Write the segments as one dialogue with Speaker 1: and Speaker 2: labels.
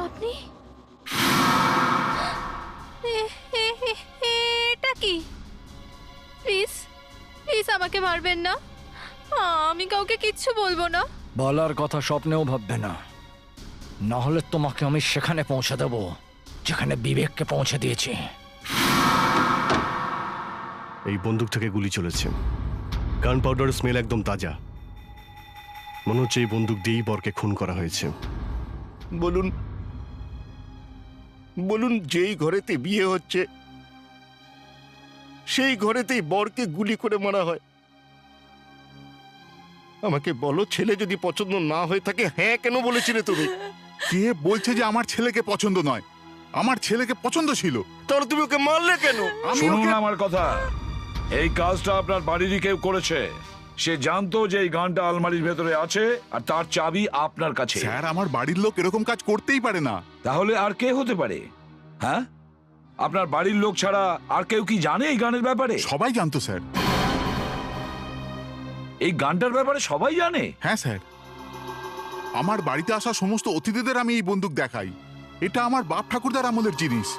Speaker 1: আপনি এটা কি? প্লিজ প্লিজ আমাকে মারবেন না, আমি কাউকে কিচ্ছু বলবো না।
Speaker 2: বলার কথা স্বপ্নেও ভাববে না, না হলে তোমাকে আমি সেখানে পৌঁছে দেব যেখানে বিবেককে পৌঁছে দিয়েছি।
Speaker 3: এই বন্দুক থেকে গুলি চলেছে, গান পাউডারের স্মেল একদম তাজা। মনে হচ্ছে এই বন্দুক দিয়েই বরকে খুন করা হয়েছে।
Speaker 4: বলুন বলুন, যেই ঘরেতে বিয়ে হচ্ছে সেই ঘরেতেই বরকে গুলি করে মারা হয়। আমাকে বলো, ছেলে যদি পছন্দ না হয়ে থাকে হ্যাঁ কেন বলেছিলে তুমি?
Speaker 5: কে বলছে যে আমার ছেলেকে পছন্দ নয়? আমার ছেলেকে পছন্দ ছিল।
Speaker 4: তাহলে তুমি ওকে মারলে কেন?
Speaker 6: শুনুন আমার কথা, এই কাজটা আপনার বাড়িরই কেউ করেছে। সে জানতো যে এই গানটা আলমারির ভেতরে আছে আর তার চাবি আপনার কাছে।
Speaker 5: স্যার, আমার বাড়ির লোক এরকম কাজ করতেই পারে না।
Speaker 6: তাহলে আর কে হতে পারে? হ্যাঁ, আপনার বাড়ির লোক ছাড়া আর কেউ কি জানে এই গানের ব্যাপারে?
Speaker 5: সবাই জানতো স্যার।
Speaker 6: এই গানটার ব্যাপারে সবাই জানে?
Speaker 5: হ্যাঁ স্যার, আমার বাড়িতে আসা সমস্ত অতিথিদের আমি এই বন্দুক দেখাই। এটা আমার বাপ ঠাকুরদার আমলের জিনিস,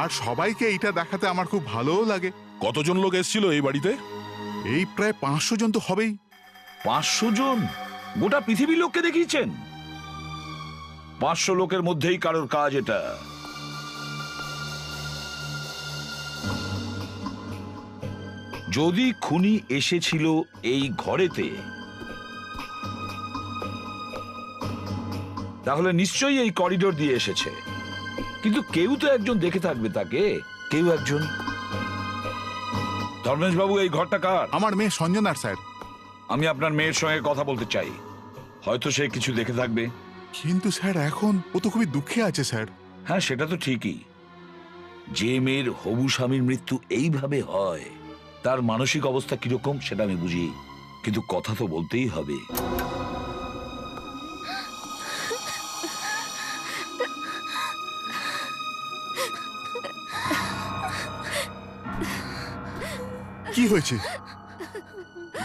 Speaker 5: আর সবাইকে এইটা দেখাতে আমার খুব ভালোও লাগে।
Speaker 7: কতজন লোক এসেছিল এই বাড়িতে?
Speaker 5: এই প্রায় 500 জন তো হবেই।
Speaker 6: 500 জন? গোটা পৃথিবীর লোককে দেখিয়েছেন? 500 লোকের মধ্যেই কারোর কাজ এটা। যদি খুনি এসেছিল এই ঘরেতে, তাহলে নিশ্চয়ই এই করিডোর দিয়ে এসেছে। কিন্তু কেউ তো একজন দেখে থাকবে তাকে, কেউ একজন। ধর্মেশ বাবু, এই ঘরটা কার?
Speaker 5: আমার মেয়ে সঞ্জনার স্যার।
Speaker 6: আমি আপনার মেয়ের সঙ্গে কথা বলতে চাই, হয়তো সে কিছু দেখে থাকবে।
Speaker 5: কিন্তু স্যার, এখন ও তো খুবই দুঃখে আছে স্যার।
Speaker 6: হ্যাঁ, সেটা তো ঠিকই। যে মেয়ের হবু স্বামীর মৃত্যু এইভাবে হয়, তার মানসিক অবস্থা কিরকম সেটা আমি বুঝি, কিন্তু কথা তো বলতেই হবে।
Speaker 5: কি হয়েছে?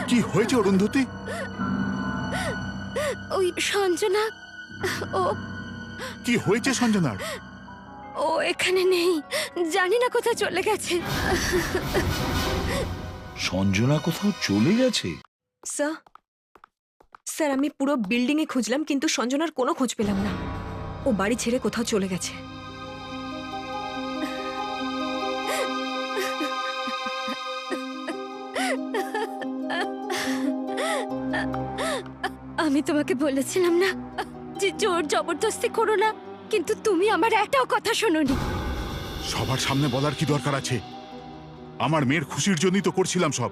Speaker 5: কি হয়েছে অরুন্ধতী?
Speaker 1: ওই সঞ্জনা, ও
Speaker 5: কি হয়েছে সঞ্জনার?
Speaker 1: ও এখানে নেই, জানি না কোথায় চলে গেছে।
Speaker 6: সঞ্জনা কোথাও চলে গেছে?
Speaker 8: স্যার, স্যার আমি পুরো বিল্ডিং এ খুঁজলাম, কিন্তু সঞ্জনার কোনো খোঁজ পেলাম না। ও বাড়ি ছেড়ে কোথাও চলে গেছে।
Speaker 1: আমি তোমাকে বলেছিলাম না যে জোর জবরদস্তি করো না, কিন্তু তুমি আমার একটাও কথা শোনোনি।
Speaker 5: সবার সামনে বলার কি দরকার আছে? আমার মেয়ের খুশির জন্যই তো করছিলাম সব।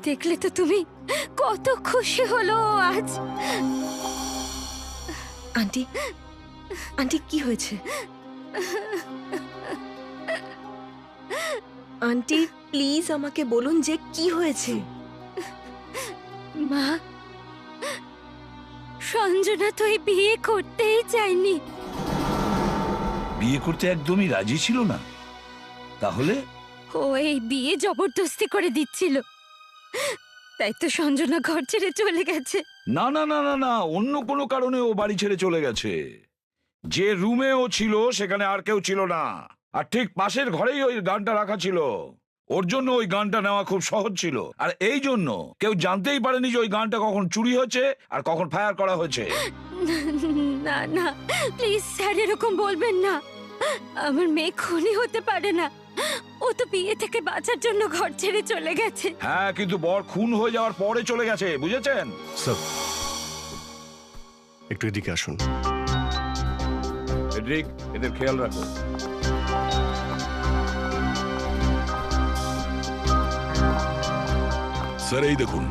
Speaker 1: দেখলে তো তুমি কত খুশি হলো আজ।
Speaker 8: আন্টি, আন্টি কি হয়েছে? আন্টি প্লিজ আমাকে বলুন যে কি হয়েছে।
Speaker 1: মা, সঞ্জনা তো এই বিয়ে করতেই চায়নি।
Speaker 6: বিয়ে করতে একদমই রাজি ছিল না? তাহলে
Speaker 1: ও এই বিয়ে জবরদস্তি করে দিচ্ছিল, তাই তো সঞ্জনা ঘর ছেড়ে চলে গেছে।
Speaker 6: না না না না না, অন্য কোনো কারণে ও বাড়ি ছেড়ে চলে গেছে। যে রুমে ও ছিল সেখানে আর কেউ ছিল না, আর ঠিক পাশের ঘরেই ওই গানটা রাখা ছিল। ওর জন্য ওই গানটা নেওয়া খুব সহজ ছিল, আর এই জন্য কেউ জানতেই পারেনি যে ওই গানটা কখন চুরি হয়েছে আর কখন ফায়ার করা হয়েছে।
Speaker 1: না না প্লিজ স্যার, এরকম বলবেন না। আমার মেয়ে খুনি হতে পারে না, ও তো বিয়ে থেকে বাঁচার জন্য ঘর ছেড়ে চলে গেছে।
Speaker 6: হ্যাঁ, কিন্তু বর খুন হয়ে যাওয়ার পরে চলে গেছে, বুঝেছেন?
Speaker 3: স্যার, একটু এদিকে আসুন।
Speaker 6: ফেডরিক, এদের খেয়াল রাখো।
Speaker 7: স্যার এই দেখুন।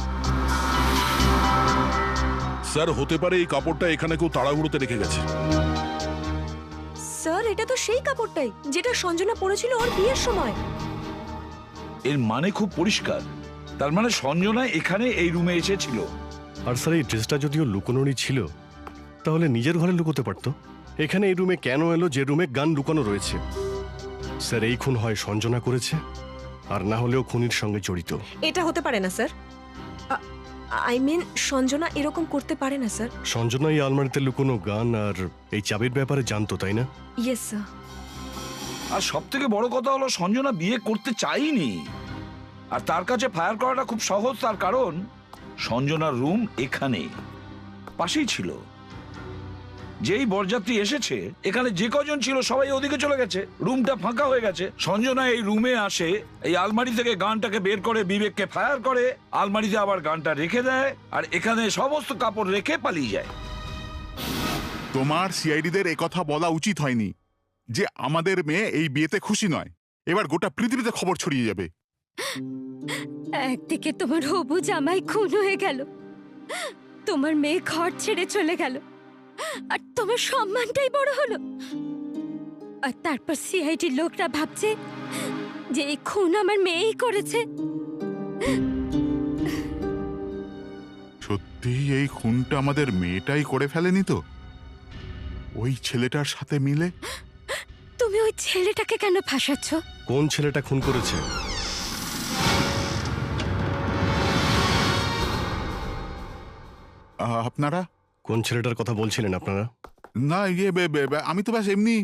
Speaker 7: স্যার, হতে পারে এই কাপড়টা এখানে কেউ তাড়াহুড়োতে রেখে গেছে।
Speaker 8: স্যার এটা তো সেই কাপড়টাই যেটা সঞ্জনা পরেছিল ওর বিয়ের সময়।
Speaker 6: এর মানে খুব পরিষ্কার, তার মানে সঞ্জনা এখানে এই রুমে এসেছিল।
Speaker 3: আর স্যার, এই ড্রেসটা যদিও লুকোনোরই ছিল, তাহলে নিজের ঘরে লুকোতে পারতো। এখানে এই রুমে কেন এলো যে রুমে গান লুকানো রয়েছে? স্যার এই খুন হয় সঞ্জনা করেছে, আর না হলেও খুনির সঙ্গে জড়িত।
Speaker 8: এটা হতে পারে না স্যার। আই মিন সঞ্জনা এরকম করতে পারে না স্যার।
Speaker 3: সঞ্জনা এই আলমারিতে লুকোনো গান আর এই চাবির ব্যাপারে জানতো, তাই না?
Speaker 8: Yes sir.
Speaker 6: আর সব থেকে বড় কথা হলো সঞ্জনা বিয়ে করতে চাইনি, আর তার কাছে ফায়ার করাটা খুব সহজ। তার কারণ সঞ্জনার রুম এখানে পাশেই ছিল। যেই বরযাত্রী এসেছে এখানে যে কজন ছিল সবাই ওদিকে চলে গেছে, রুমটা ফাঁকা হয়ে গেছে। সঞ্জনা এই রুমে আসে, এই আলমারি থেকে গানটাকে বের করে বিবেককে ফায়ার করে, আলমারিতে আবার গানটা রেখে দেয়, আর এখানে সমস্ত কাপড় রেখে পালিয়ে যায়।
Speaker 5: তোমার সিআইডিদের কথা বলা উচিত হয়নি যে আমাদের মেয়ে এই বিয়েতে খুশি নয়। এবার গোটা পৃথিবীতে খবর ছড়িয়ে যাবে।
Speaker 1: একদিকে তোমার হবু জামাই খুন হয়ে গেল, তোমার মেয়ে ঘর ছেড়ে চলে গেল, আর তোমার সম্মানটাই বড় হলো। আর তারপর সিআইডি লোকরা ভাবছে যে এই খুন আমার মেয়েই করেছে।
Speaker 5: সত্যি এই খুনটা আমাদের মেয়েটাই করে ফেলেনি তো? ওই ছেলেটার সাথে মিলে?
Speaker 1: তুমি ওই ছেলেটাকে কেন ফাঁসাচ্ছ?
Speaker 3: কোন ছেলেটা খুন করেছে?
Speaker 5: আপনারা?
Speaker 3: কোন ছেলেটার কথা বলছিলেন আপনারা?
Speaker 5: না আমি তো ব্যাস এমনি।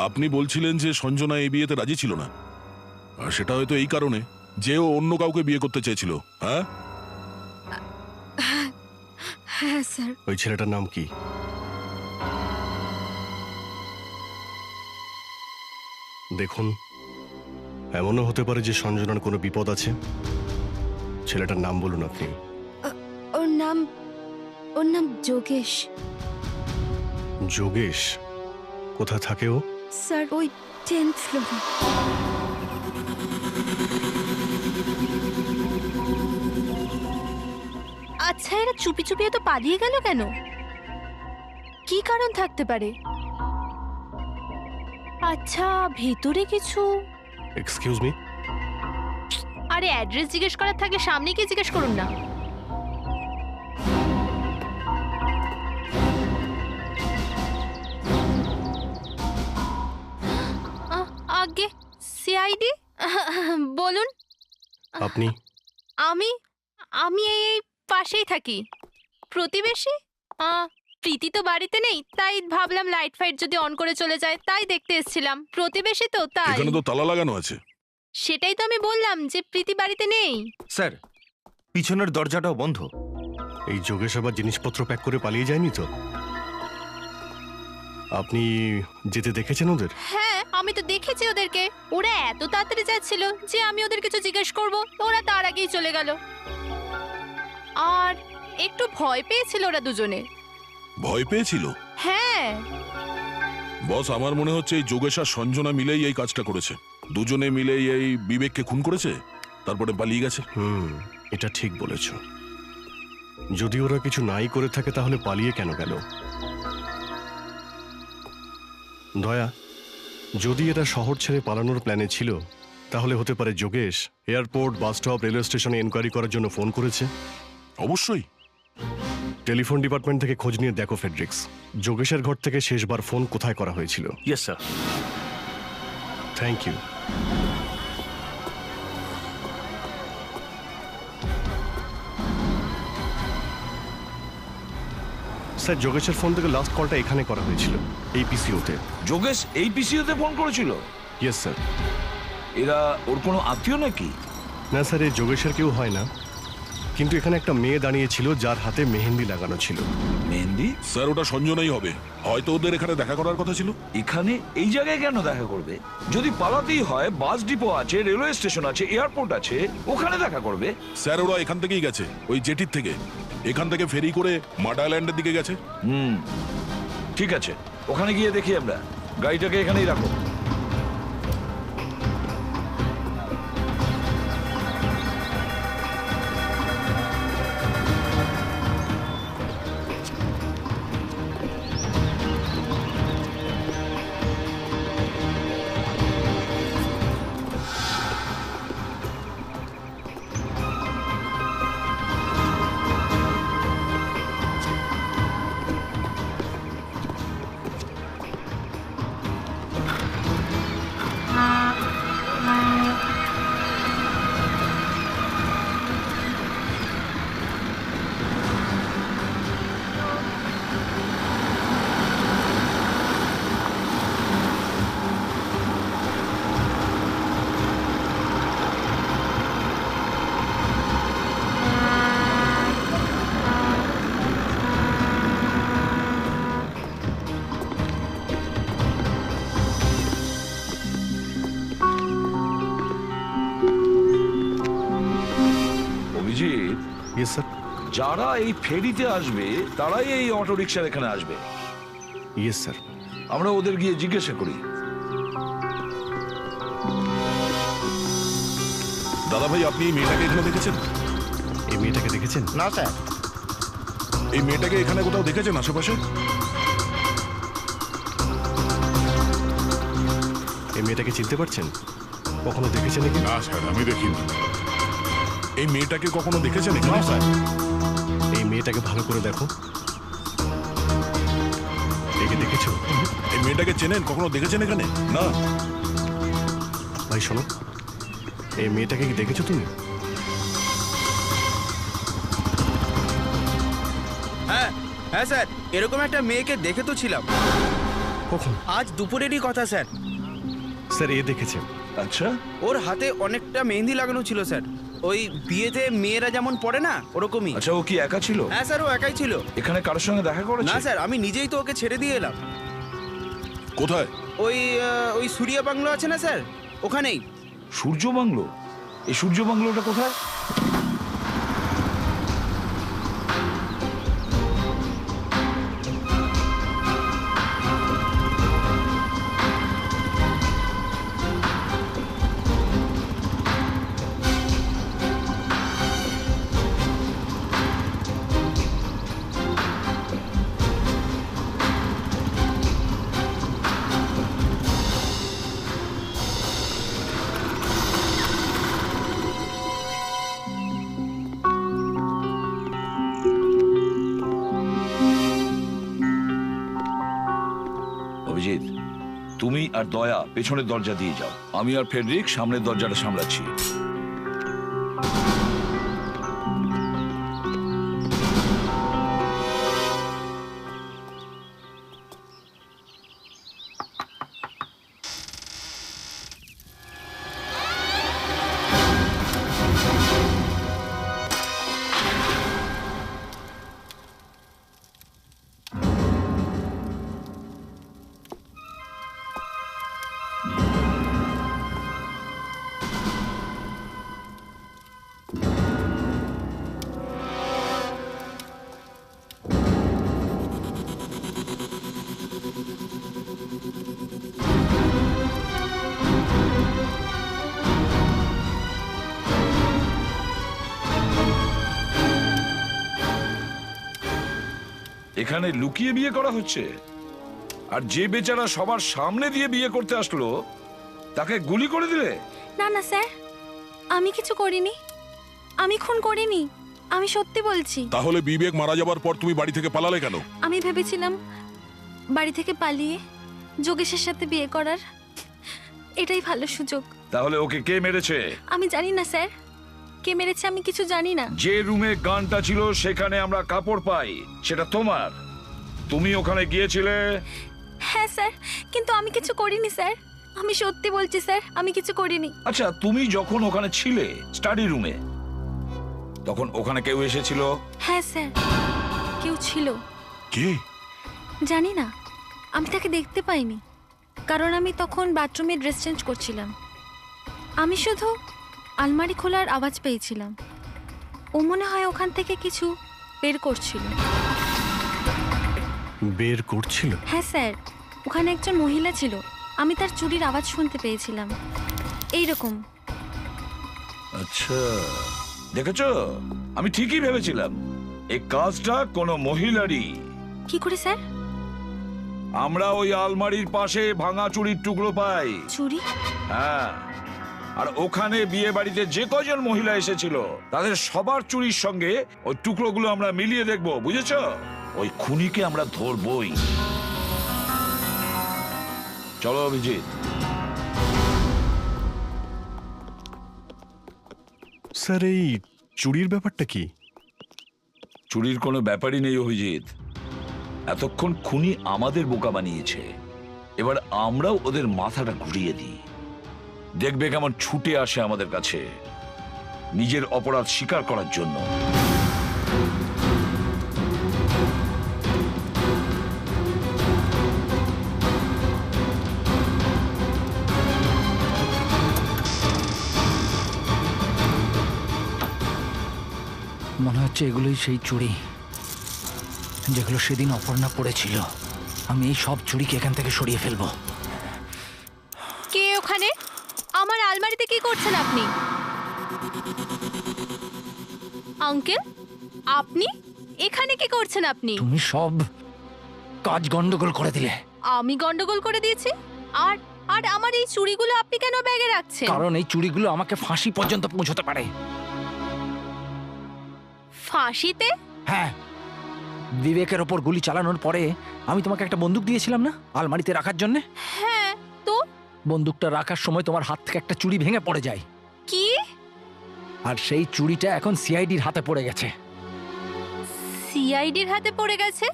Speaker 7: আপনি বলছিলেন যে সঞ্জনা এই বিয়েতে রাজি ছিল না, আর সেটা হয়তো এই কারণে যে ও অন্য কাউকে বিয়ে করতে চেয়েছিল। হ্যাঁ,
Speaker 1: হ্যাঁ স্যার।
Speaker 3: ওই ছেলেটার নাম কি? দেখুন, এমনও হতে পারে যে সঞ্জনার কোনো বিপদ আছে। ছেলেটার নাম বলুন আপনি।
Speaker 1: ওর নাম যোগেশ।
Speaker 3: যোগেশ? কোথায় থাকে ও?
Speaker 1: স্যার ওই 10th ফ্লোরে।
Speaker 9: আচ্ছা, এরা চুপি চুপি তো পালিয়ে গেল কেন? কি কারণ থাকতে পারে? আচ্ছা, ভেতরে কিছু?
Speaker 3: Excuse me?
Speaker 9: আরে অ্যাড্রেস জিজ্ঞেস করার থাকলে সামনে গিয়ে জিজ্ঞেস করুন না। আগে সিআইডি বলুন।
Speaker 3: আপনি?
Speaker 9: আমি আমি এই পাশেই থাকি, প্রতিবেশী। প্রীতি তো বাড়িতে নেই, তাই ভাবলাম লাইট ফাইট যদি অন করে চলে যায়, তাই দেখতে এসেছিলাম। প্রতিবেশী তো, তাই।
Speaker 7: এখানে তো তালা লাগানো আছে।
Speaker 9: সেটাই তো আমি বললাম যে প্রীতি বাড়িতে নেই।
Speaker 10: স্যার, পিছনের দরজাটাও বন্ধ।
Speaker 3: এই যোগেশ আবার জিনিসপত্র প্যাক করে পালিয়ে যায়নি তো? আপনি যেতে দেখেছেন ওদের?
Speaker 9: হ্যাঁ, আমি তো দেখেছি ওদেরকে। ওরা এত তাড়াতাড়ি যাচ্ছিল যে আমি ওদের কিছু জিজ্ঞেস করব, ওরা তার আগেই চলে গেল। আর একটু ভয় পেয়েছিল ওরা দুজনে।
Speaker 7: ভয় পেয়েছিল?
Speaker 9: হ্যাঁ
Speaker 7: বস, আমার মনে হচ্ছে এই যোগেশ আর সঞ্জনা মিলেই এই কাজটা করেছে। দুজনে মিলেই এই বিবেককে খুন করেছে, তারপরে পালিয়ে গেছে।
Speaker 3: এটা ঠিক বলেছ। যদি ওরা কিছু নাই করে থাকে তাহলে পালিয়ে কেন গেল? দয়া, যদি এরা শহর ছেড়ে পালানোর প্ল্যানে ছিল, তাহলে হতে পারে Yogesh airport, bus stop, railway স্টেশনে এনকোয়ারি করার জন্য ফোন করেছে।
Speaker 7: অবশ্যই।
Speaker 3: টেলিফোন ডিপার্টমেন্ট থেকে খোঁজ নিয়ে দেখো ফেডরিক্স, যোগেশের ঘর থেকে শেষবার ফোন কোথায় করা হয়েছিল।
Speaker 10: Yes sir.
Speaker 3: Thank you. Sir, যোগেশের ফোন থেকে লাস্ট কলটা এখানে করা হয়েছিল, এই পিসিওতে।
Speaker 6: যোগেশ এই পিসিওতে ফোন করেছিল?
Speaker 3: Yes sir.
Speaker 6: এরা ওর কোনো আত্মীয় নাকি?
Speaker 3: না স্যার, এই যোগেশের কেউ হয় না, কিন্তু এখানে একটা মেয়ে দাঁড়িয়েছিল যার হাতে মেহেন্দি লাগানো ছিল।
Speaker 6: মেহেন্দি?
Speaker 7: স্যার, ওটা সঞ্জনাই হবে। হয়তো ওদের এখানে দেখা করার কথা ছিল।
Speaker 6: এখানে এই জায়গায় কেন দেখা করবে? যদি পালাতেই হয়, বাস ডিপো আছে, রেলওয়ে স্টেশন আছে, এয়ারপোর্ট আছে, ওখানে দেখা করবে।
Speaker 7: স্যার, ওরা এখান থেকেই গেছে, ওই জেটির থেকে। এখান থেকে ফেরি করে মাড আইল্যান্ডের দিকে গেছে।
Speaker 6: ঠিক আছে, ওখানে গিয়ে দেখি আমরা। গাড়িটাকে এখানেই রাখো।
Speaker 3: Yes sir.
Speaker 6: যারা এই ফেরিতে আসবে তারাই এই অটো রিক্সার এখানে আসবে।
Speaker 3: Yes sir.
Speaker 6: আমরা ওদের গিয়ে জিজ্ঞাসা করি।
Speaker 7: দাদা ভাই, আপনি এই মেয়েটাকে এখানে দেখেছেন?
Speaker 3: এই মেয়েটাকে দেখেছেন?
Speaker 4: না স্যার।
Speaker 7: এই মেয়েটাকে এখানে কোথাও দেখেছেন আশেপাশে?
Speaker 3: এই মেয়েটাকে চিনতে পারছেন? কখনো দেখেছেন নাকি?
Speaker 5: না স্যার, আমি দেখিনি।
Speaker 7: এই মেয়েটাকে কখনো দেখেছেন এখানে?
Speaker 4: না স্যার।
Speaker 3: এই মেয়েটাকে ভালো করে দেখো। একে দেখেছো?
Speaker 7: এই মেয়েটাকে চেনেন? কখনো দেখেছেন এখানে? না।
Speaker 3: ভাই শোনো, এই মেয়েটাকে কি দেখেছো তুমি?
Speaker 11: হ্যাঁ হ্যাঁ স্যার, এরকম একটা মেয়েকে দেখে তো ছিলাম।
Speaker 3: কখন?
Speaker 11: আজ দুপুরেরই কথা স্যার।
Speaker 3: স্যার এ দেখেছে।
Speaker 6: আচ্ছা,
Speaker 11: ওর হাতে অনেকটা মেহেন্দি লাগানো ছিল স্যার, ওই বিয়েতে মেয়েরা যেমন পড়ে না ওরকমই।
Speaker 6: আচ্ছা, ও কি একা ছিল?
Speaker 11: হ্যাঁ স্যার, ও একাই ছিল।
Speaker 6: এখানে কারোর সঙ্গে দেখা করেছে?
Speaker 11: না স্যার, আমি নিজেই তো ওকে ছেড়ে দিয়ে এলাম।
Speaker 7: কোথায়?
Speaker 11: ওই সূর্য বাংলো আছে না স্যার, ওখানেই।
Speaker 6: সূর্য বাংলো? এই সূর্য বাংলোটা কোথায়? অভিজিৎ, তুমি আর দয়া পেছনের দরজা দিয়ে যাও, আমি আর ফেডরিক সামনের দরজাটা সামলাচ্ছি। এখানে লুকিয়ে বিয়ে করা হচ্ছে, আর যে বেচারা সবার সামনে দিয়ে বিয়ে করতে আসলো তাকে গুলি করে দিলে?
Speaker 1: না না স্যার, আমি কিছু করিনি, আমি খুন করিনি, আমি সত্যি বলছি।
Speaker 7: তাহলে বিবেক মারা যাবার পর তুমি বাড়ি থেকে পালালে কেন?
Speaker 1: আমি ভেবেছিলাম বাড়ি থেকে পালিয়ে যোগেশের সাথে বিয়ে করার এটাই ভালো সুযোগ।
Speaker 6: তাহলে ওকে কে মেরেছে?
Speaker 1: আমি জানি না স্যার, কে মেরেছে আমি কিছু জানি না।
Speaker 6: যে রুমে গানটা ছিল সেখানে আমরা কাপড় পাই, সেটা তোমার। তুমি ওখানে গিয়েছিলে?
Speaker 1: হ্যাঁ স্যার, কিন্তু আমি কিছু করিনি স্যার, আমি সত্যি বলছি স্যার, আমি কিছু করিনি।
Speaker 6: আচ্ছা, তুমি যখন ওখানে ছিলে স্টাডি রুমে, তখন ওখানে কেউ এসেছিল?
Speaker 1: হ্যাঁ স্যার, কেউ ছিল।
Speaker 7: কে?
Speaker 1: জানি না, আমি তাকে দেখতে পাইনি, কারণ আমি তখন বাথরুমে ড্রেস চেঞ্জ করছিলাম। আমি শুধু আলমারি খোলার আওয়াজ পেয়েছিলাম। ও মনে হয় ওখান থেকে কিছু বের করছিল।
Speaker 3: বের করছিল?
Speaker 1: হ্যাঁ স্যার, ওখানে একজন মহিলা ছিল, আমি তার চুরির আওয়াজ শুনতে পেয়েছিলাম এইরকম।
Speaker 6: আচ্ছা, দেখেছো, আমি ঠিকই ভেবেছিলাম এই কাজটা কোনো মহিলারই।
Speaker 1: কি করে স্যার?
Speaker 6: আমরা ওই আলমারির পাশে ভাঙা চুরির টুকরো পাই।
Speaker 1: চুরি?
Speaker 6: হ্যাঁ, আর ওখানে বিয়ে বাড়িতে যে কজন মহিলা এসেছিল তাদের সবার চুরির সঙ্গে ওই টুকরোগুলো আমরা মিলিয়ে দেখবো, বুঝেছো? ওই খুনিকে আমরা ধরবই। চলো অভিজিৎ।
Speaker 3: স্যার এই চুরির ব্যাপারটা কি?
Speaker 6: চুরির কোনো ব্যাপারই নেই অভিজিৎ, এতক্ষণ খুনি আমাদের বোকা বানিয়েছে, এবার আমরাও ওদের মাথাটা ঘুরিয়ে দিই। দেখবে কেমন ছুটে আসে আমাদের কাছে নিজের অপরাধ স্বীকার করার জন্য।
Speaker 2: মনে হয় হচ্ছে এগুলোই সেই চুড়ি যেগুলো সেদিন অপর্ণা পড়েছিল। আমি এই সব চুড়িকে এখান থেকে সরিয়ে ফেলবো।
Speaker 9: কে ওখানে? আমার আলমারিতে কি করছেন আপনি? আঙ্কেল, আপনি এখানে কি করছেন আপনি?
Speaker 2: তুমি সব কাজ গন্ডগোল করে দিলে।
Speaker 9: আমি গন্ডগোল করে দিয়েছি? আর আর আমার এই চুড়িগুলো আপনি কেন ব্যাগে রাখছেন?
Speaker 2: কারণ এই চুড়িগুলো আমাকে ফাঁসি পর্যন্ত পৌঁছতে পারে।
Speaker 9: ফাঁসিতে?
Speaker 2: হ্যাঁ, বিবেকের ওপর গুলি চালানোর পরে আমি তোমাকে একটা বন্দুক দিয়েছিলাম না আলমারিতে রাখার জন্য?
Speaker 9: হ্যাঁ, তো
Speaker 2: বন্দুকটা রাখার সময় তোমার হাত থেকে একটা চুড়ি ভেঙে পড়ে যায়।
Speaker 9: কি?
Speaker 2: আর সেই চুড়িটা এখন সিআইডির হাতে পড়ে গেছে।
Speaker 9: সিআইডির হাতে পড়ে গেছে?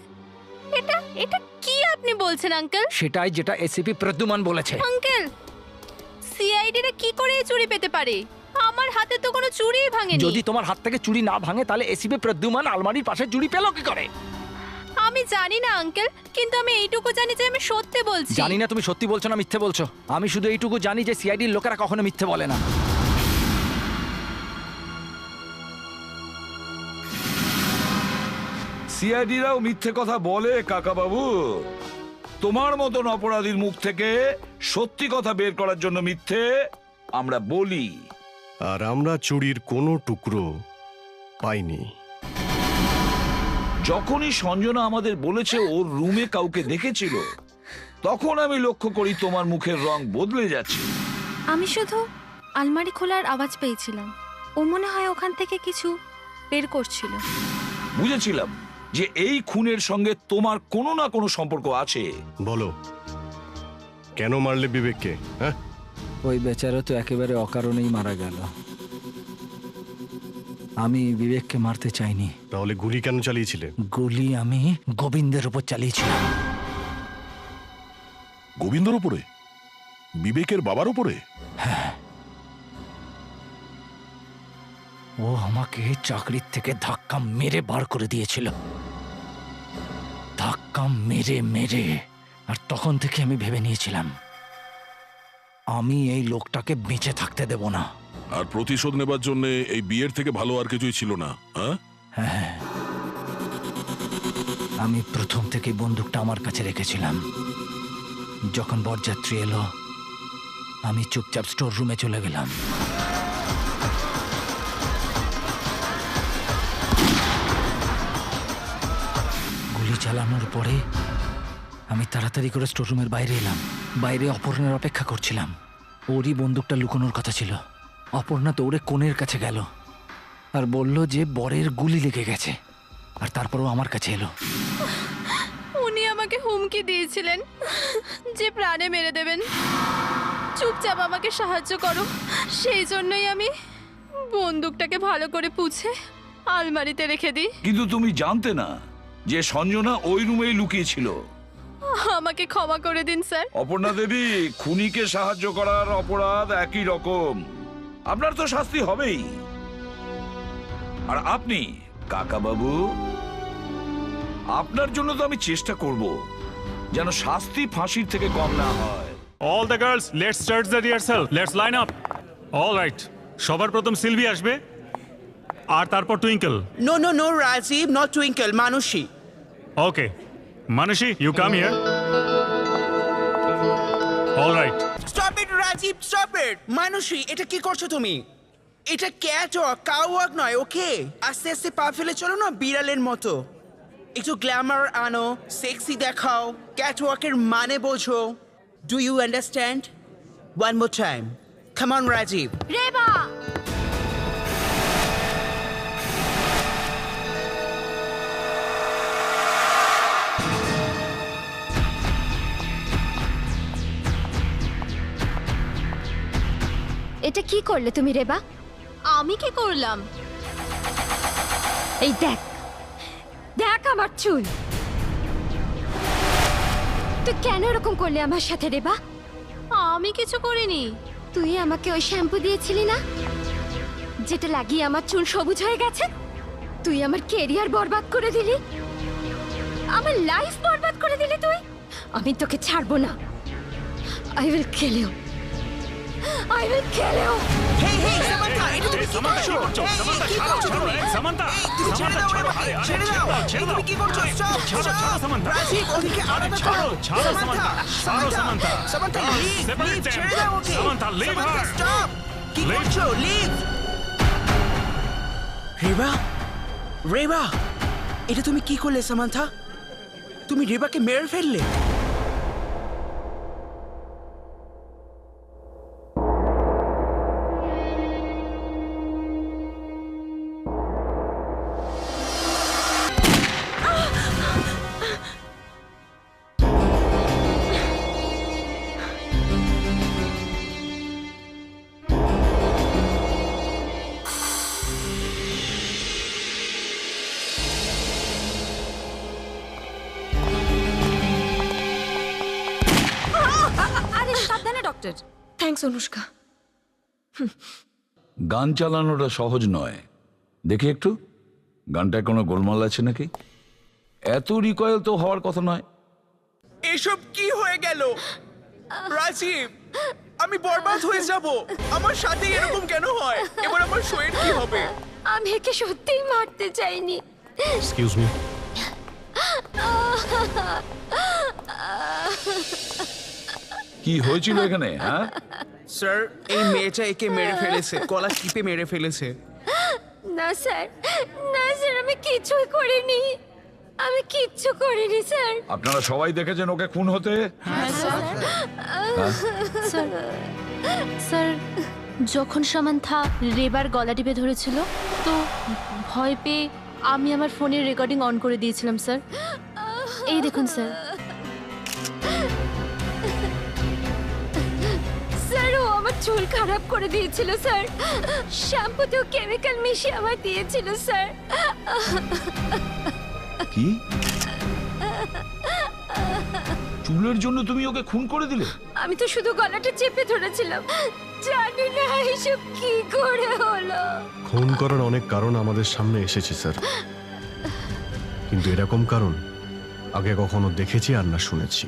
Speaker 9: এটা এটা কি আপনি বলছেন আঙ্কেল?
Speaker 2: সেটাই যেটা এসিপি প্রদ্যুমান বলেছে।
Speaker 9: আঙ্কেল, সিআইডিরা কি করে এই চুড়ি পেতে পারে? আমার হাতে তো কোনো চুড়িই ভাঙেনি।
Speaker 2: যদি তোমার হাত থেকে চুড়ি না ভাঙে তাহলে এসিপি প্রদ্যুমান আলমারির পাশে চুড়ি পেল কি করে?
Speaker 9: আমি জানি না আঙ্কেল, কিন্তু আমি এইটুকু জানি যে আমি সত্যি বলছি।
Speaker 2: জানি না তুমি সত্যি বলছো না মিথ্যে বলছো। আমি শুধু এইটুকু জানি যে সিআইডির লোকেরা কখনো মিথ্যে বলে না।
Speaker 6: সিআইডিরাও মিথ্যে কথা বলে কাকা বাবু। তোমার মতন অপরাধীর মুখ থেকে সত্যি কথা বের করার জন্য মিথ্যে আমরা বলি।
Speaker 3: আর আমরা চুড়ির কোনো টুকরো পাইনি।
Speaker 6: যখনই সঞ্জনা আমাদের বলেছে ওর রুমে কাউকে দেখেছিল, তখন আমি লক্ষ্য করি তোমার মুখের রং বদলে যাচ্ছে।
Speaker 1: আমি শুধু আলমারি খোলার আওয়াজ পেয়েছিলাম। ও মনে হয় ওখান থেকে কিছু বের করছিল।
Speaker 6: বুঝেছিলাম যে এই খুনের সঙ্গে তোমার কোনো না কোনো সম্পর্ক আছে।
Speaker 3: বলো, কেন মারলে বিবেককে? হ্যাঁ,
Speaker 2: ওই বেচারা তো একেবারে অকারণেই মারা গেল। আমি বিবেককে মারতে চাইনি।
Speaker 3: তাহলে গুলি কেন চালিয়েছিলে?
Speaker 2: গুলি আমি গোবিন্দের উপর চালিয়েছিলাম।
Speaker 7: গোবিন্দর উপরে? বিবেকের বাবার উপরে?
Speaker 2: ও আমাকে চাকরির থেকে ধাক্কা মেরে বার করে দিয়েছিল। ধাক্কা মেরে মেরে। আর তখন থেকে আমি ভেবে নিয়েছিলাম আমি এই লোকটাকে বেঁচে থাকতে দেব না।
Speaker 7: আর প্রতিশোধ নেবার জন্য এই বিয়ের থেকে ভালো আর কিছুই ছিল না। হ্যাঁ,
Speaker 2: হ্যাঁ, আমি প্রথম থেকে বন্দুকটা আমার কাছে রেখেছিলাম। যখন বরযাত্রী এলো আমি চুপচাপ স্টোর রুমে চলে গেলাম। গুলি চালানোর পরে আমি তাড়াতাড়ি করে স্টোর রুমের বাইরে এলাম। বাইরে অপর্ণার অপেক্ষা করছিলাম। ওরই বন্দুকটা লুকোনোর কথা ছিল। অপর্ণা দৌড়ে কোণের কাছে গেল আর বলল যে বরের গুলি লেগে গেছে। আর তারপরও আমার কাছে এলো।
Speaker 9: উনি আমাকে হুমকি দিয়েছিলেন যে প্রাণে মেরে দেবেন। চুপচাপ আমাকে সাহায্য করো। সেই জন্যই আমি বন্দুকটাকে ভালো করে পুছে আলমারিতে রেখে দিই।
Speaker 6: কিন্তু তুমি জানতে না যে সঞ্জনা ওই রুমেই লুকিয়েছিল।
Speaker 9: আমাকে ক্ষমা করে দিন স্যার।
Speaker 6: অপর্ণা দেবী, খুনিকে সাহায্য করার অপরাধ একই রকম। আপনার তো শাস্তি হবেই। আর আপনি কাকা বাবু, আপনার জন্য তো আমি চেষ্টা করব যেন শাস্তি ফাঁসির থেকে কম না হয়।
Speaker 12: All the girls, let's start the rehearsal. Let's line up. All right. সবার প্রথম সিলভি আসবে আর তারপর Twinkle.
Speaker 11: No no no Rajiv, not Twinkle, Manushi.
Speaker 12: Okay, Mansi, you come here. All right.
Speaker 11: Stop it Rajiv, stop it. Manushi, এটা কি করছো তুমি? এটা ক্যাট ওয়াক, কাউ ওয়াক নয়, ওকে? আস্তে আস্তে পা ফেলে চলো না, বিড়ালের মতো। একটু গ্ল্যামার আনো, সেক্সি দেখাও, ক্যাট ওয়াকের মানে বোঝো। Do you understand? One more time, come on Rajiv.
Speaker 1: Reba, এটা কি করলে তুমি রেবা?
Speaker 9: আমি কি করলাম?
Speaker 1: এই দেখ, দেখ আমার চুল। তুই কেন এরকম করলে আমার সাথে রেবা?
Speaker 9: আমি কিছু করিনি।
Speaker 1: তুই আমাকে ওই শ্যাম্পু দিয়েছিলি না, যেটা লাগিয়ে আমার চুল সবুজ হয়ে গেছে? তুই আমার কেরিয়ার বরবাদ করে দিলি, আমার লাইফ বরবাদ করে দিলি তুই। আমি তোকে ছাড়বো না। I will kill you. I will kill you.
Speaker 11: Hey hey Samantha, এটা তুমি কি করছো? এই কি করছো তুমি?
Speaker 12: সামান্থা,
Speaker 11: এই তুমি ছেড়ে দাও আমাকে, ছেড়ে দাও। এই তুমি কি করছো? Stop, stop. রাজীব, ওদিকে আলাদা করো। সামান্থা, সামান্থা, লিভ, ছেড়ে দাও ওকে। Samantha, stop. কি করছো? লিভ। রেবা, রেবা, এটা তুমি কি করলে সামান্থা? তুমি রেবাকে মেরে ফেললে।
Speaker 1: আরে সাবধানে ডক্টর।
Speaker 8: থ্যাঙ্কস অনুষ্কা।
Speaker 6: গান চালানোটা সহজ নয়। দেখি একটু গানটায় কোনো গোলমাল আছে নাকি? এত রিকয়েল তো হওয়ার কথা নয়।
Speaker 11: এসব কি হয়ে গেল রাজীব? আমি বরবাদ হয়ে যাব। আমার সাথে এরকম কেন হয়? এবার আমার শোয়ের কি হবে?
Speaker 1: আমি একে সত্যিই মারতে চাইনি।
Speaker 3: Excuse me.
Speaker 6: কি হয়েছিল এখানে? হ্যাঁ
Speaker 11: স্যার, এই মেয়েটা একে মেরে ফেলেছে, গলা টিপে মেরে ফেলেছে।
Speaker 1: না স্যার, না স্যার, আমি কিছুই করিনি। আমি কিচ্ছু করিনি স্যার।
Speaker 6: আপনারা সবাই দেখেছেন ওকে খুন হতে?
Speaker 9: স্যার, স্যার, যখন সামান্থা রেবার গলা টিপে ধরেছিল তো ভয় পেয়ে আমি আমার ফোনের রেকর্ডিং অন করে দিয়েছিলাম স্যার। এই দেখুন স্যার।
Speaker 1: স্যার, ও আমার চুল খারাপ করে দিয়েছিল স্যার। শ্যাম্পুতেও কেমিক্যাল মিশিয়ে আমার দিয়েছিল স্যার।
Speaker 6: কি? চুলের জন্য তুমি ওকে খুন করে দিলে?
Speaker 1: আমি তো শুধু গলাটা চেপে ধরেছিলাম। জানি না এসব কি করে হলো।
Speaker 3: খুন করার অনেক কারণ আমাদের সামনে এসেছে স্যার, কিন্তু এরকম কারণ আগে কখনো দেখেছি আর না শুনেছি।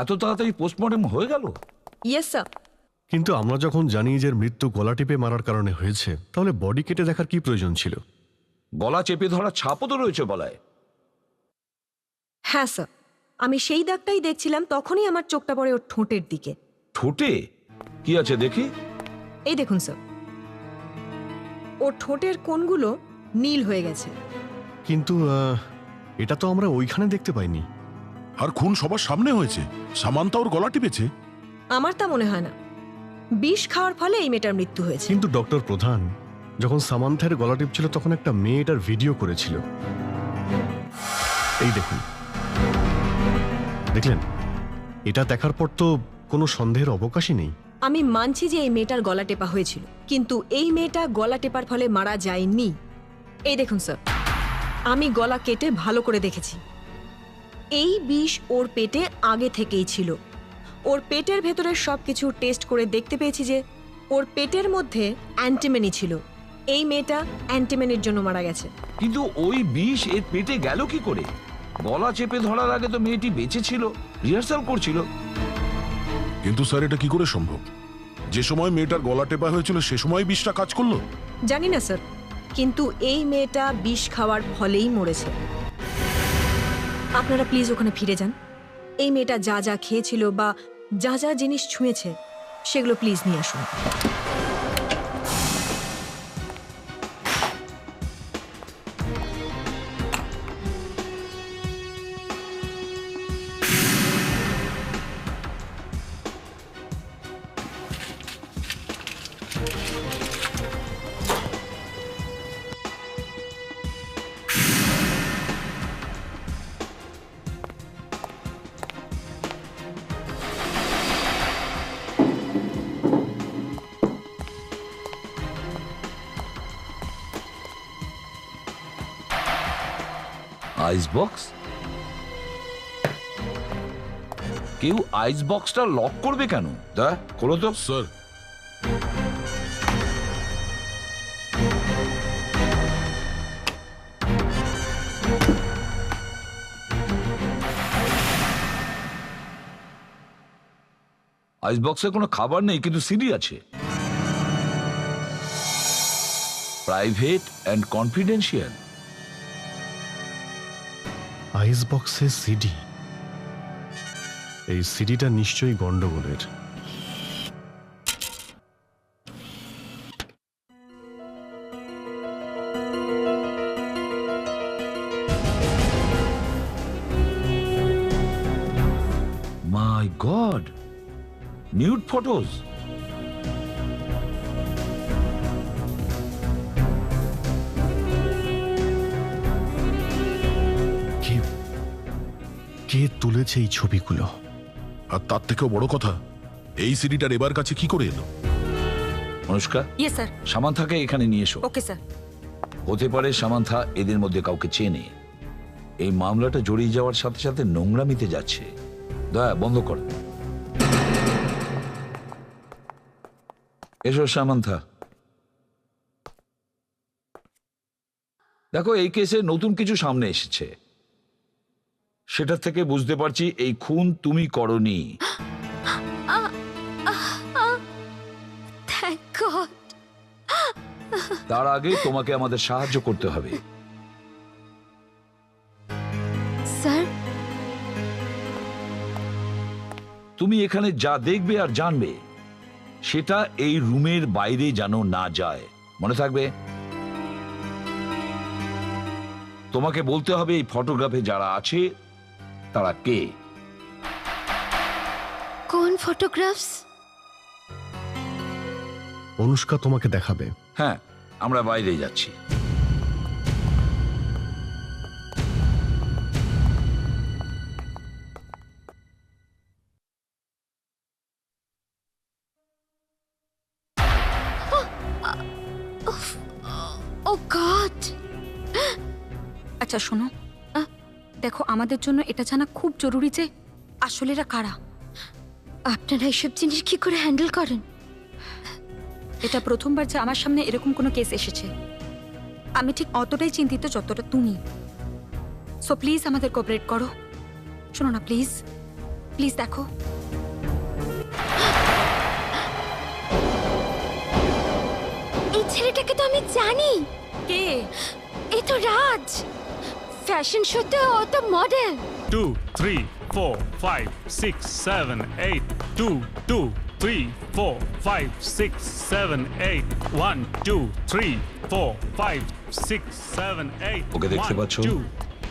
Speaker 6: এত তাড়াতাড়ি পোস্টমর্টেম হয়ে গেল?
Speaker 8: Yes sir.
Speaker 3: কিন্তু আমরা যখন জানি যে মৃত্যু গলা টিপে মারার কারণে হয়েছে, তাহলে বডি কেটে দেখার কি প্রয়োজন ছিল?
Speaker 6: গলা চেপে ধরার ছাপও তো রয়েছে গলায়।
Speaker 8: হ্যাঁ স্যার, আমি সেই দাগটাই দেখছিলাম, তখনই আমার চোখটা পড়ে ওর ঠোঁটের দিকে।
Speaker 6: ঠোঁটে কি আছে দেখি?
Speaker 8: এই দেখুন স্যার, ওর ঠোঁটের কোণগুলো নীল হয়ে গেছে।
Speaker 3: কিন্তু এটা তো আমরা ওইখানে দেখতে পাইনি।
Speaker 7: আর খুন সবার সামনে হয়েছে, সামান্তা ওর গলা টিপেছে।
Speaker 8: আমার তা মনে হয় না। বিষ খাওয়ার ফলে এই মেয়েটার মৃত্যু হয়েছে।
Speaker 3: কিন্তু ডক্টর প্রধান, যখন সামান্থার গলা টিপছিল তখন একটা মেয়ে এটার ভিডিও করেছিল। এই দেখুন, দেখলেন? এটা দেখার পর তো কোনো সন্দেহের অবকাশই নেই।
Speaker 8: আমি মানছি যে এই মেয়েটার গলা টেপা হয়েছিল, কিন্তু এই মেয়েটা গলা টেপার ফলে মারা যায়নি। এই দেখুন স্যার, আমি গলা কেটে ভালো করে দেখেছি। এই বিষ ওর পেটে আগে থেকেই ছিল। ওর পেটের ভেতরের সবকিছু টেস্ট করে দেখতে পেয়েছি যে ওর পেটের মধ্যে অ্যান্টিমেনি ছিল। এই মেয়েটা অ্যান্টিমেনির জন্য মারা গেছে।
Speaker 6: কিন্তু ওই বিষ এর পেটে গেল কি করে? গলা চেপে ধরার আগে তো মেয়েটি বেঁচে ছিল, রিহার্সাল করছিল।
Speaker 7: কিন্তু স্যার, এটা কি করে সম্ভব? যে সময় মেয়েটার গলা টেপা হয়েছিল সে সময় বিষটা কাজ করলো?
Speaker 8: জানি না স্যার, কিন্তু এই মেয়েটা বিষ খাওয়ার ফলেই মরেছে। আপনারা প্লিজ ওখানে ফিরে যান। এই মেয়েটা যা যা খেয়েছিল বা যা যা জিনিস ছুঁয়েছে সেগুলো প্লিজ নিয়ে আসুন।
Speaker 6: Ice box? কেউ আইস বক্সটা লক করবে কেন? দা খোলো তো।
Speaker 7: স্যার,
Speaker 6: আইস বক্সে কোনো খাবার নেই, কিন্তু সিডি আছে। Private and confidential.
Speaker 3: আইস বক্সে সিডি। এই সিডিটা নিশ্চয়ই গন্ডগোলের।
Speaker 6: মাই গড, নিউড ফটোজ।
Speaker 3: কে তুলেছে এই ছবিগুলো?
Speaker 7: আর তার থেকেও বড় কথা, এই সিডিটার এবার কাছে কি করে এলো?
Speaker 6: Anushka,
Speaker 8: yes sir.
Speaker 6: সামান্থাকে এখানে নিয়ে এসো।
Speaker 8: Okay sir.
Speaker 6: হতে পারে সামান্থা এদের মধ্যে কাউকে চেনে। এই মামলাটা জড়িয়ে যাওয়ার সাথে সাথে নোংরামিতে যাচ্ছে। দয়া বন্ধ কর। এসো সামান্থা। দেখো, এই কেসে নতুন কিছু সামনে এসেছে। সেটা থেকে বুঝতে পারছি এই খুন তুমি করনি।
Speaker 1: Thank god.
Speaker 6: তার আগে তোমাকে আমাদের সাহায্য করতে হবে।
Speaker 1: স্যার,
Speaker 6: তুমি এখানে যা দেখবে আর জানবে সেটা এই রুমের বাইরে যেন না যায়, মনে থাকবে। তোমাকে বলতে হবে এই ফটোগ্রাফে যারা আছে তারা কে।
Speaker 1: কোন ফটোগ্রাফস?
Speaker 3: অনুষ্কা তোমাকে দেখাবে।
Speaker 6: হ্যাঁ, আমরা বাইরে যাচ্ছি।
Speaker 1: ও গড।
Speaker 13: আচ্ছা শোনো, দেখো আমাদের জন্য এটা জানা খুব জরুরি যে আসলে এরা কারা।
Speaker 1: আপনারা এইসব জিনিস কি করে হ্যান্ডেল করেন?
Speaker 13: এটা প্রথমবার যে আমার সামনে এরকম কোনো কেস এসেছে। আমি ঠিক অতটাই চিন্তিত যতটা তুমি। সো প্লিজ আমাদের কোঅপারেট করো। শোনো না, প্লিজ প্লিজ দেখো।
Speaker 1: এই ছেলেটাকে তো আমি জানি।
Speaker 13: কে?
Speaker 1: এই তো রাজ। ফ্যাশন শোতে ও তো মডেল।
Speaker 12: 2, 3, 4, 5, 6, 7, 8. 2, 2, 3, 4, 5, 6, 7, 8. 1, 2, 3, 4, 5, 6, 7, 8.
Speaker 6: ওকে দেখতে পাচ্ছো?
Speaker 12: 2,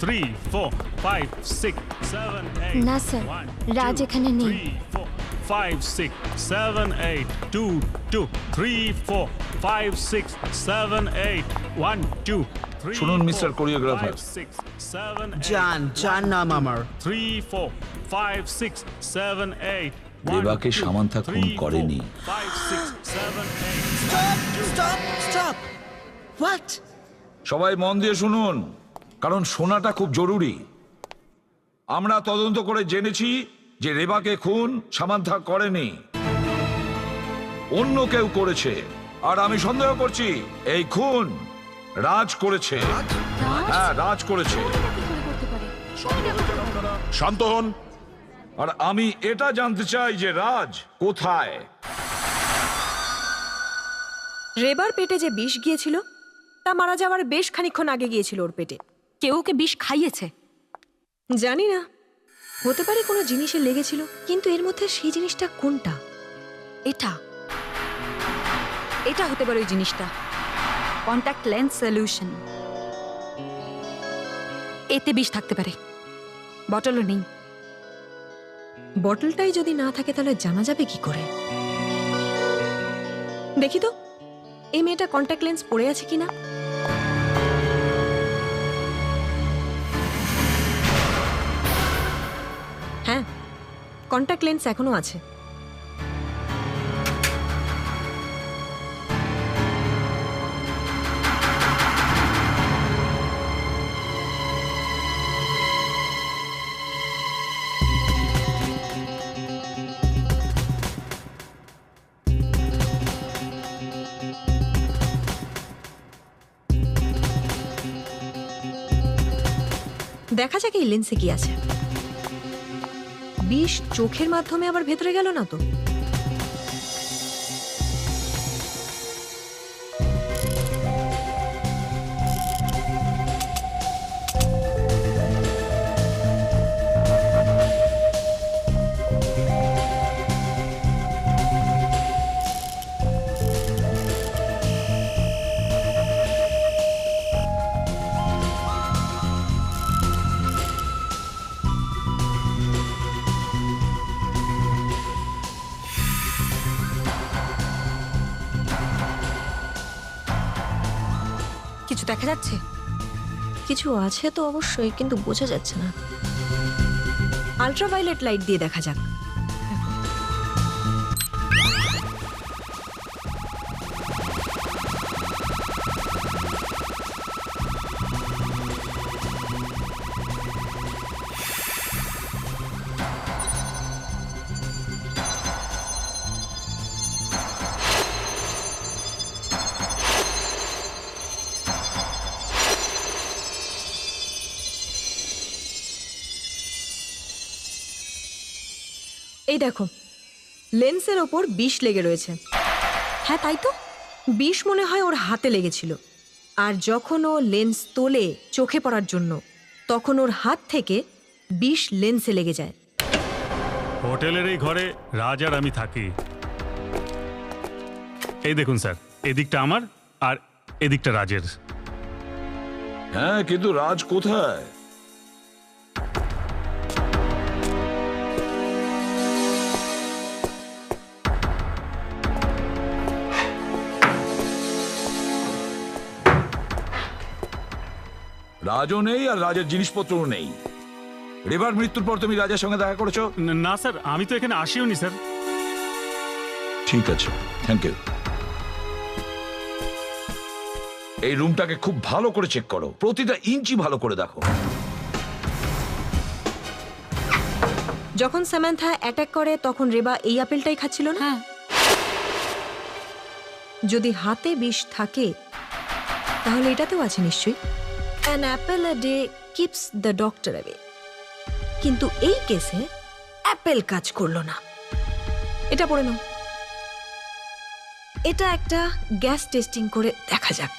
Speaker 12: 3, 4, 5, 6, 7, 8.
Speaker 1: না স্যার,
Speaker 12: 1,
Speaker 1: রাজ
Speaker 12: 2,
Speaker 1: এখানে নেই।
Speaker 12: 3, 4, 5, 6, 7, 8. 2, 2, 3, 4, 5, 6, 7, 8. 1, 2, 3,
Speaker 6: শুনুন মিস্টার কোরিওগ্রাফার,
Speaker 12: 5, 6, 7, 8.
Speaker 11: জান নাম আমার।
Speaker 12: 3, 4, 5, 6, 7, 8.
Speaker 6: রেবাকে সামান্থা খুন করেনি।
Speaker 12: 5, 6, 7, 8.
Speaker 11: স্টপ। হোয়াট?
Speaker 6: সবাই মন দিয়ে শুনুন, কারণ শোনাটা খুব জরুরি। আমরা তদন্ত করে জেনেছি যে রেবাকে খুন সামান্থা করেনি, অন্য কেউ করেছে। আর আমি সন্দেহ করছি এই খুন রাজ করেছে। হ্যাঁ, রাজ করেছে।
Speaker 7: শান্ত হন।
Speaker 6: আর আমি এটা জানতে চাই যে রাজ কোথায়।
Speaker 8: রেবার পেটে যে বিষ গিয়েছিল তা মারা যাওয়ার বেশ খানিকক্ষণ আগে গিয়েছিল ওর পেটে।
Speaker 13: কেউ ওকে বিষ খাইয়েছে।
Speaker 8: জানি না, হতে পারে কোনো জিনিসে লেগেছিল, কিন্তু এর মধ্যে সেই জিনিসটা কোনটা?
Speaker 13: এটা এটা হতে পারে ওই জিনিসটা। Contact lens solution. এতে বিষ থাকতে পারে, বটলও নেই।
Speaker 8: বটলটাই যদি না থাকে তাহলে জানা যাবে কি করে? দেখি তো এই মেয়েটা কন্ট্যাক্ট লেন্স পরে আছে কিনা। হ্যাঁ, কন্ট্যাক্ট লেন্স এখনো আছে। দেখা যাক এই লেন্সে কি আছে। বিষ চোখের মাধ্যমে আবার ভেতরে গেল না তো?
Speaker 13: কিছু দেখা যাচ্ছে?
Speaker 8: কিছু আছে তো অবশ্যই, কিন্তু বোঝা যাচ্ছে না। আল্ট্রাভায়োলেট লাইট দিয়ে দেখা যাক। এই দেখো, লেন্সের ওপর বিষ লেগে রয়েছে।
Speaker 13: হ্যাঁ তাই তো।
Speaker 8: বিষ মনে হয় ওর হাতে লেগেছিল, আর যখন ও লেন্স তোলে চোখে পড়ার জন্য, তখন ওর হাত থেকে বিষ লেন্সে লেগে যায়।
Speaker 12: হোটেলের এই ঘরে রাজ আর আমি থাকি। এই দেখুন স্যার, এদিকটা আমার আর এদিকটা রাজের।
Speaker 6: হ্যাঁ, কিন্তু রাজ কোথায়? রাজও নেই আর রাজের জিনিসপত্রও নেই। রেবার মৃত্যুর পর তুমি রাজের সঙ্গে দেখা করেছো?
Speaker 12: না স্যার, আমি তো এখানে আসিওনি স্যার।
Speaker 6: ঠিক আছে, থ্যাংক ইউ। এই রুমটাকে খুব ভালো করে চেক করো, প্রতিটা ইঞ্চি ভালো করে দেখো।
Speaker 8: যখন সামান্থা অ্যাটাক করে তখন রেবা এই আপেলটাই খাচ্ছিল না?
Speaker 13: হ্যাঁ।
Speaker 8: যদি হাতে বিষ থাকে তাহলে এটাতেও আছে নিশ্চয়ই। An Apple a day keeps the doctor away. কিন্তু এই কেসে অ্যাপেল কাজ করলো না। এটা পড়ে নাও। এটা একটা গ্যাস টেস্টিং করে দেখা যাক।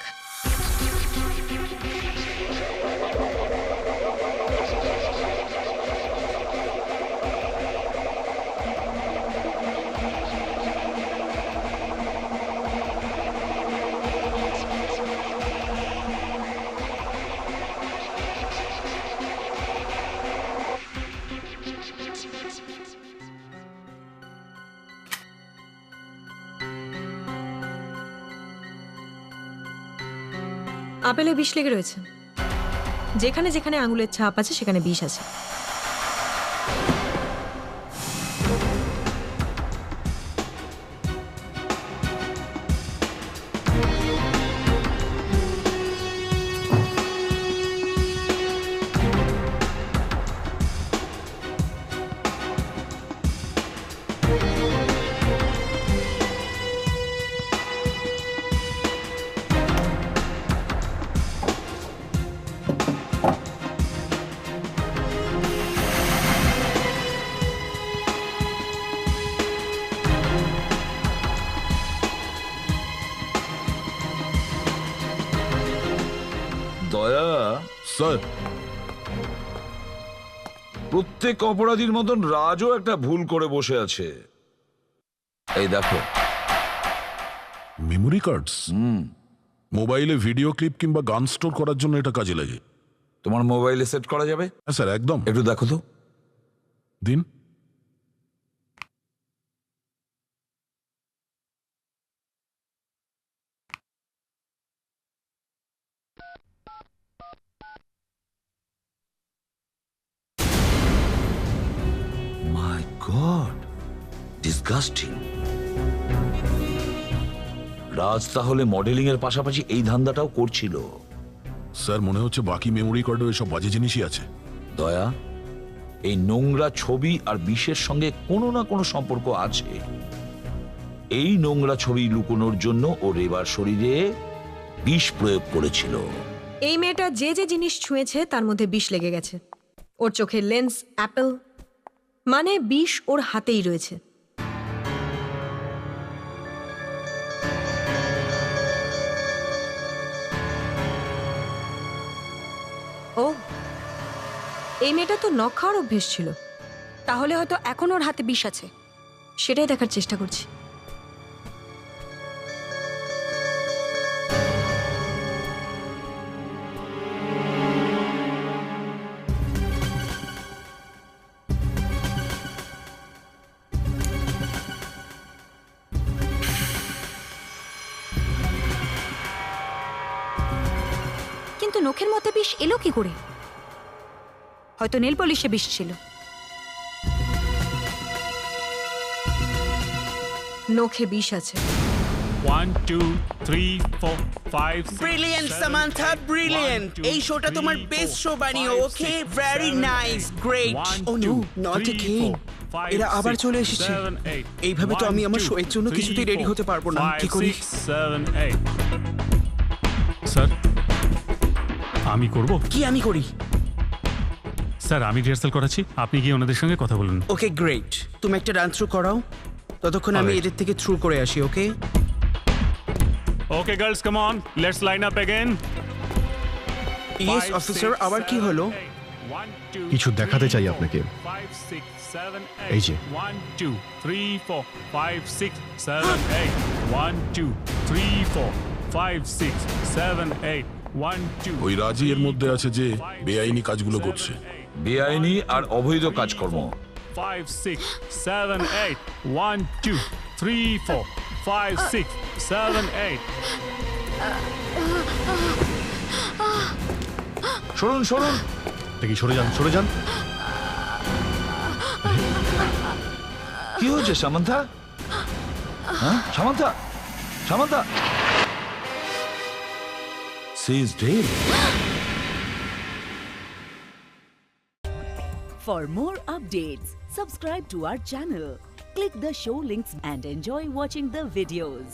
Speaker 8: আপেলে বিষ লেগে রয়েছে। যেখানে যেখানে আঙুলের ছাপ আছে সেখানে বিষ আছে।
Speaker 6: দয়া
Speaker 7: স্যার,
Speaker 6: প্রত্যেক অপরাধীর মতন রাজও একটা ভুল করে বসে আছে। এই দেখো,
Speaker 7: মেমোরি কার্ডস। মোবাইলে ভিডিও ক্লিপ কিংবা গান স্টোর করার জন্য এটা কাজে লাগে।
Speaker 6: তোমার মোবাইলে সেট করা যাবে?
Speaker 7: হ্যাঁ স্যার, একদম।
Speaker 6: একটু দেখো তো।
Speaker 7: দিন।
Speaker 6: মাই গড, ডিসগাস্টিং। রাজ তাহলে মডেলিং এর পাশাপাশি এই ধান্দাটাও করছিল।
Speaker 7: স্যার, মনে হচ্ছে বাকি মেমোরি কার্ডে এসব বাজে জিনিসই আছে।
Speaker 6: দয়া, এই নোংরা ছবি আর বিষের সঙ্গে কোনো না কোনো সম্পর্ক আছে। এই নোংরা ছবি লুকোনোর জন্য ও রেবার শরীরে বিষ প্রয়োগ করেছিল।
Speaker 8: এই মেয়েটা যে যে জিনিস ছুঁয়েছে তার মধ্যে বিষ লেগে গেছে। ওর চোখের লেন্স অ্যাপেল, মানে বিষ ওর হাতেই রয়েছে। ও, এই মেয়েটা তো নখ খাওয়ার অভ্যেস ছিল।
Speaker 13: তাহলে হয়তো এখন ওর হাতে বিষ আছে।
Speaker 8: সেটাই দেখার চেষ্টা করছি।
Speaker 13: কিন্তু নখের মধ্যে বিষ এলো কি করে? হয়তো নেল পলিশে বিষ ছিল।
Speaker 8: নখে বিষ আছে।
Speaker 12: 1 2 3 4 5 6
Speaker 11: ব্রিলিয়েন্ট সামান্থা, ব্রিলিয়েন্ট। এই শোটা তোমার বেস্ট শো বানিও, okay? Very nice, great. Oh no, not again. এরা আবার চলে এসেছে। এইভাবে তো আমি আমার শো এর জন্য কিছুতেই রেডি হতে পারবো না। কি করি?
Speaker 12: 6 7 8 স্যার, আমি করব?
Speaker 11: কি আমি করি?
Speaker 12: স্যার, আমি রিহার্সাল করাচ্ছি, আপনি গিয়ে ওনাদের সঙ্গে কথা বলুন।
Speaker 11: ওকে, গ্রেট। তুমি একটা রান থ্রু করাও, ততক্ষণ আমি
Speaker 12: Alright.
Speaker 11: এদের থেকে থ্রু করে আসি, okay?
Speaker 12: Okay girls, come on, let's line up again.
Speaker 11: Yes officer, আবার কি হলো?
Speaker 3: কিছু দেখাতে চাই আপনাকে। এই যে।
Speaker 12: 1 2 3 4 5 6 7 8 1 2 3 4 5 6 7 8 1 2।
Speaker 7: ওই রাজি এর মধ্যে আছে যে বেআইনি কাজগুলো করছে।
Speaker 6: বেআইনি আর অবৈধ কাজকর্ম।
Speaker 12: 5 6 7 8 1 2 3 4 5 6 7 8।
Speaker 6: সরুন সরুন।
Speaker 3: দেখি, সরে যান, সরে যান।
Speaker 6: কি হয়েছে সামান্থা? হ্যাঁ Samantha, Samantha. She is dead.
Speaker 14: For more updates, subscribe to our channel, click the show links and enjoy watching the videos.